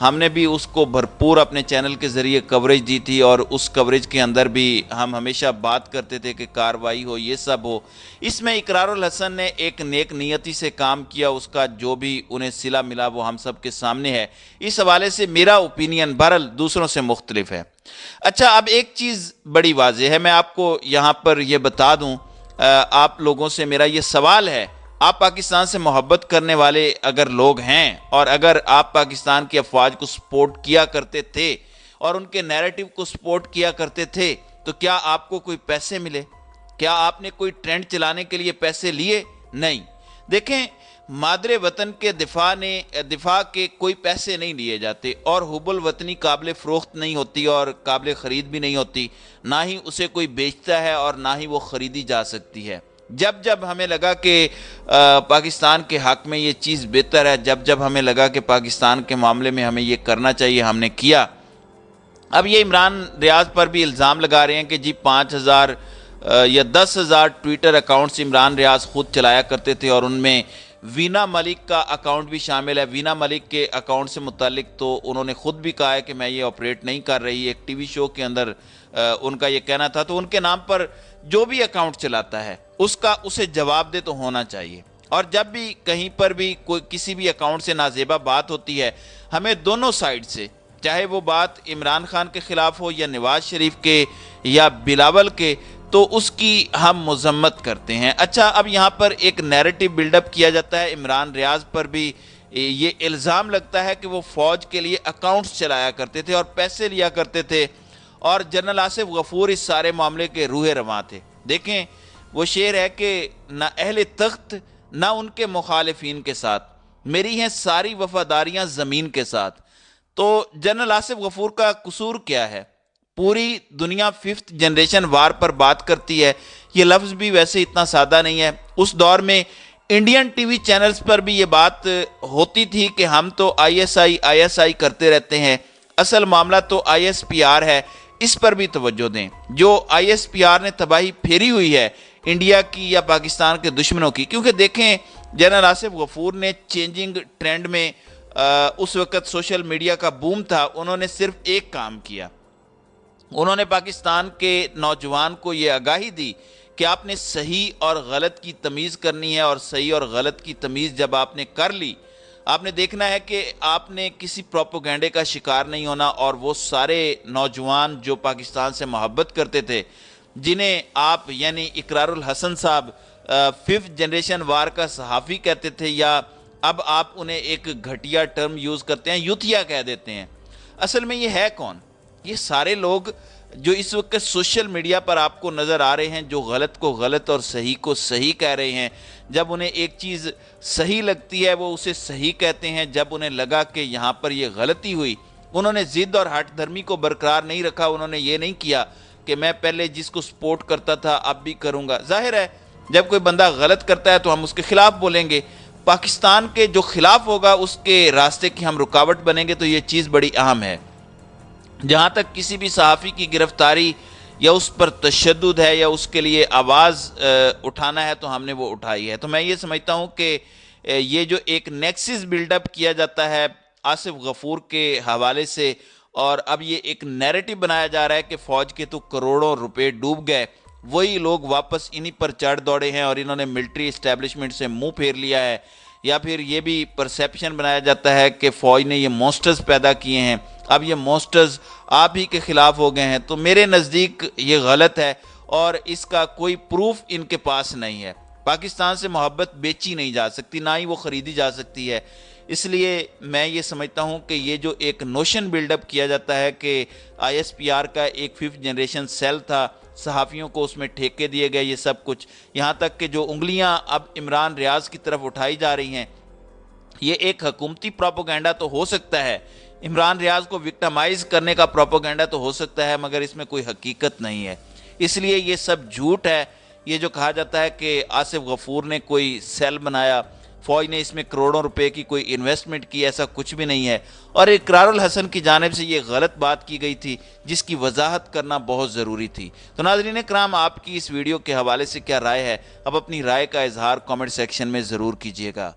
ہم نے بھی اس کو بھرپور اپنے چینل کے ذریعے کوریج دی تھی، اور اس کوریج کے اندر بھی ہم ہمیشہ بات کرتے تھے کہ کارروائی ہو، یہ سب ہو۔ اس میں اقرار الحسن نے ایک نیک نیتی سے کام کیا، اس کا جو بھی انہیں صلہ ملا وہ ہم سب کے سامنے ہے۔ اس حوالے سے میرا اوپینین بہرحال دوسروں سے مختلف ہے۔ اچھا، اب ایک چیز بڑی واضح ہے، میں آپ کو یہاں پر یہ بتا دوں، آپ لوگوں سے میرا یہ سوال ہے، آپ پاکستان سے محبت کرنے والے اگر لوگ ہیں، اور اگر آپ پاکستان کی افواج کو سپورٹ کیا کرتے تھے اور ان کے نیریٹو کو سپورٹ کیا کرتے تھے، تو کیا آپ کو کوئی پیسے ملے؟ کیا آپ نے کوئی ٹرینڈ چلانے کے لیے پیسے لیے؟ نہیں۔ دیکھیں، مادر وطن کے دفاع کے کوئی پیسے نہیں لیے جاتے، اور حب الوطنی قابل فروخت نہیں ہوتی اور قابل خرید بھی نہیں ہوتی، نہ ہی اسے کوئی بیچتا ہے اور نہ ہی وہ خریدی جا سکتی ہے۔ جب ہمیں لگا کہ پاکستان کے حق میں یہ چیز بہتر ہے، جب ہمیں لگا کہ پاکستان کے معاملے میں ہمیں یہ کرنا چاہیے، ہم نے کیا۔ اب یہ عمران ریاض پر بھی الزام لگا رہے ہیں کہ جی 5,000 یا 10,000 ٹویٹر اکاؤنٹس عمران ریاض خود چلایا کرتے تھے، اور ان میں وینا ملک کا اکاؤنٹ بھی شامل ہے۔ وینا ملک کے اکاؤنٹ سے متعلق تو انہوں نے خود بھی کہا ہے کہ میں یہ آپریٹ نہیں کر رہی، ایک ٹی وی شو کے اندر ان کا یہ کہنا تھا۔ تو ان کے نام پر جو بھی اکاؤنٹ چلاتا ہے اسے جواب دہ تو ہونا چاہیے، اور جب بھی کہیں پر بھی کوئی کسی بھی اکاؤنٹ سے نازیبہ بات ہوتی ہے، ہمیں دونوں سائیڈ سے، چاہے وہ بات عمران خان کے خلاف ہو یا نواز شریف کے یا بلاول کے، تو اس کی ہم مذمت کرتے ہیں۔ اچھا، اب یہاں پر ایک نیریٹو بلڈ اپ کیا جاتا ہے، عمران ریاض پر بھی یہ الزام لگتا ہے کہ وہ فوج کے لیے اکاؤنٹس چلایا کرتے تھے اور پیسے لیا کرتے تھے، اور جنرل آصف غفور اس سارے معاملے کے روح رواں تھے۔ دیکھیں، وہ شعر ہے کہ نہ اہل تخت نہ ان کے مخالفین کے ساتھ، میری ہیں ساری وفاداریاں زمین کے ساتھ۔ تو جنرل آصف غفور کا قصور کیا ہے؟ پوری دنیا 5th جنریشن وار پر بات کرتی ہے، یہ لفظ بھی ویسے اتنا سادہ نہیں ہے۔ اس دور میں انڈین ٹی وی چینلز پر بھی یہ بات ہوتی تھی کہ ہم تو ISI کرتے رہتے ہیں، اصل معاملہ تو ISPR ہے، اس پر بھی توجہ دیں۔ جو ISPR نے تباہی پھیری ہوئی ہے انڈیا کی یا پاکستان کے دشمنوں کی، کیونکہ دیکھیں جنرل آصف غفور نے چینجنگ ٹرینڈ میں اس وقت سوشل میڈیا کا بوم تھا، انہوں نے صرف ایک کام کیا، انہوں نے پاکستان کے نوجوان کو یہ آگاہی دی کہ آپ نے صحیح اور غلط کی تمیز کرنی ہے، اور صحیح اور غلط کی تمیز جب آپ نے کر لی، آپ نے دیکھنا ہے کہ آپ نے کسی پروپیگنڈے کا شکار نہیں ہونا، اور وہ سارے نوجوان جو پاکستان سے محبت کرتے تھے، جنہیں آپ یعنی اقرار الحسن صاحب 5th جنریشن وار کا صحافی کہتے تھے، یا اب آپ انہیں ایک گھٹیا ٹرم یوز کرتے ہیں، یوتھیا کہہ دیتے ہیں۔ اصل میں یہ ہے کون؟ یہ سارے لوگ جو اس وقت سوشل میڈیا پر آپ کو نظر آ رہے ہیں، جو غلط کو غلط اور صحیح کو صحیح کہہ رہے ہیں۔ جب انہیں ایک چیز صحیح لگتی ہے وہ اسے صحیح کہتے ہیں، جب انہیں لگا کہ یہاں پر یہ غلطی ہوئی، انہوں نے ضد اور ہٹ دھرمی کو برقرار نہیں رکھا، انہوں نے یہ نہیں کیا کہ میں پہلے جس کو سپورٹ کرتا تھا اب بھی کروں گا۔ ظاہر ہے جب کوئی بندہ غلط کرتا ہے تو ہم اس کے خلاف بولیں گے، پاکستان کے جو خلاف ہوگا اس کے راستے کی ہم رکاوٹ بنیں گے، تو یہ چیز بڑی اہم ہے۔ جہاں تک کسی بھی صحافی کی گرفتاری یا اس پر تشدد ہے یا اس کے لیے آواز اٹھانا ہے تو ہم نے وہ اٹھائی ہے۔ تو میں یہ سمجھتا ہوں کہ یہ جو ایک نیکسس بلڈ اپ کیا جاتا ہے آصف غفور کے حوالے سے، اور اب یہ ایک نیریٹو بنایا جا رہا ہے کہ فوج کے تو کروڑوں روپے ڈوب گئے، وہی لوگ واپس انہی پر چڑھ دوڑے ہیں اور انہوں نے ملٹری اسٹیبلشمنٹ سے منہ پھیر لیا ہے، یا پھر یہ بھی پرسیپشن بنایا جاتا ہے کہ فوج نے یہ مونسٹرز پیدا کیے ہیں، اب یہ مونسٹرز آپ ہی کے خلاف ہو گئے ہیں۔ تو میرے نزدیک یہ غلط ہے، اور اس کا کوئی پروف ان کے پاس نہیں ہے۔ پاکستان سے محبت بیچی نہیں جا سکتی، نہ ہی وہ خریدی جا سکتی ہے۔ اس لیے میں یہ سمجھتا ہوں کہ یہ جو ایک نوشن بلڈ اپ کیا جاتا ہے کہ ISPR کا ایک 5th جنریشن سیل تھا، صحافیوں کو اس میں ٹھیکے دیے گئے، یہ سب کچھ، یہاں تک کہ جو انگلیاں اب عمران ریاض کی طرف اٹھائی جا رہی ہیں، یہ ایک حکومتی پروپیگنڈا تو ہو سکتا ہے، عمران ریاض کو وکٹمائز کرنے کا پروپیگنڈا تو ہو سکتا ہے، مگر اس میں کوئی حقیقت نہیں ہے۔ اس لیے یہ سب جھوٹ ہے۔ یہ جو کہا جاتا ہے کہ آصف غفور نے کوئی سیل بنایا، فوج نے اس میں کروڑوں روپے کی کوئی انویسٹمنٹ کی، ایسا کچھ بھی نہیں ہے، اور اقرار الحسن کی جانب سے یہ غلط بات کی گئی تھی جس کی وضاحت کرنا بہت ضروری تھی۔ تو ناظرین کرام، آپ کی اس ویڈیو کے حوالے سے کیا رائے ہے؟ اب اپنی رائے کا اظہار کامنٹ سیکشن میں ضرور کیجیے گا۔